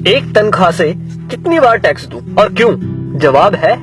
एक तनख्वाह से कितनी बार टैक्स दूं और क्यों? जवाब है,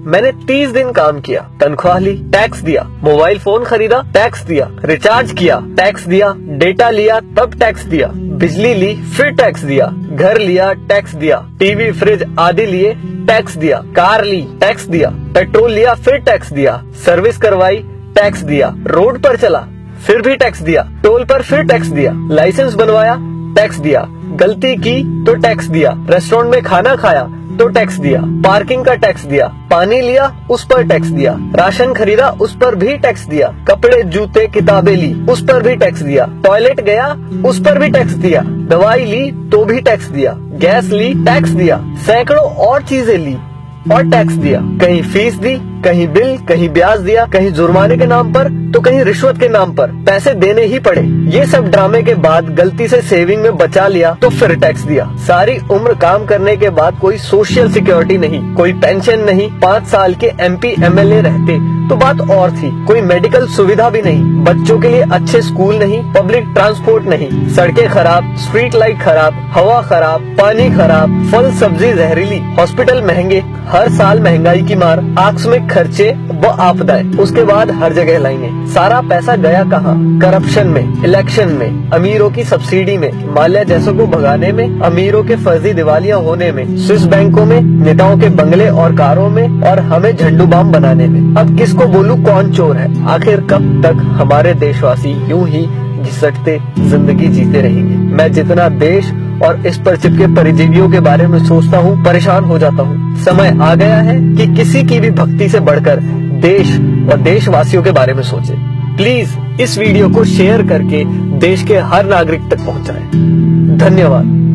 मैंने 30 दिन काम किया, तनख्वाह ली, टैक्स दिया, मोबाइल फोन खरीदा, टैक्स दिया, रिचार्ज किया, टैक्स दिया, डेटा लिया, तब टैक्स दिया, बिजली ली, फिर टैक्स दिया, घर लिया, टैक्स दिया, टीवी फ्रिज आदि लिए, टैक्स दिया, कार ली, टैक्स दिया, पेट्रोल लिया, फिर टैक्स दिया, सर्विस करवाई, टैक्स दिया, रोड पर चला, फिर भी टैक्स दिया, टोल पर फिर टैक्स दिया, लाइसेंस बनवाया, टैक्स दिया, गलती की तो टैक्स दिया, रेस्टोरेंट में खाना खाया तो टैक्स दिया, पार्किंग का टैक्स दिया, पानी लिया उस पर टैक्स दिया, राशन खरीदा उस पर भी टैक्स दिया, कपड़े जूते किताबें ली उस पर भी टैक्स दिया, टॉयलेट गया उस पर भी टैक्स दिया, दवाई ली तो भी टैक्स दिया, गैस ली टैक्स दिया, सैकड़ों और चीजें ली और टैक्स दिया, कहीं फीस दी, कहीं बिल, कहीं ब्याज दिया, कहीं जुर्माने के नाम पर तो कहीं रिश्वत के नाम पर पैसे देने ही पड़े। ये सब ड्रामे के बाद गलती से सेविंग में बचा लिया तो फिर टैक्स दिया। सारी उम्र काम करने के बाद कोई सोशल सिक्योरिटी नहीं, कोई पेंशन नहीं, 5 साल के MP MLA रहते तो बात और थी, कोई मेडिकल सुविधा भी नहीं, बच्चों के लिए अच्छे स्कूल नहीं, पब्लिक ट्रांसपोर्ट नहीं, सड़कें खराब, स्ट्रीट लाइट खराब, हवा खराब, पानी खराब, फल सब्जी जहरीली, हॉस्पिटल महंगे, हर साल महंगाई की मार, आकस्मिक खर्चे व आपदाएं, उसके बाद हर जगह लाइनें। सारा पैसा गया कहाँ? करप्शन में, इलेक्शन में, अमीरों की सब्सिडी में, माल्या जैसों को भगाने में, अमीरों के फर्जी दिवालियां होने में, स्विस बैंकों में, नेताओं के बंगले और कारों में और हमें झंडू बाम बनाने में। अब किसको बोलूं कौन चोर है? आखिर कब तक हमारे देशवासी यूं ही घिसटते जिंदगी जीते रहेंगे? मैं जितना देश और इस पर चिपके परिजीवियों के बारे में सोचता हूँ, परेशान हो जाता हूँ। समय आ गया है कि किसी की भी भक्ति से बढ़कर देश और देशवासियों के बारे में सोचे। प्लीज इस वीडियो को शेयर करके देश के हर नागरिक तक पहुँचाएं। धन्यवाद।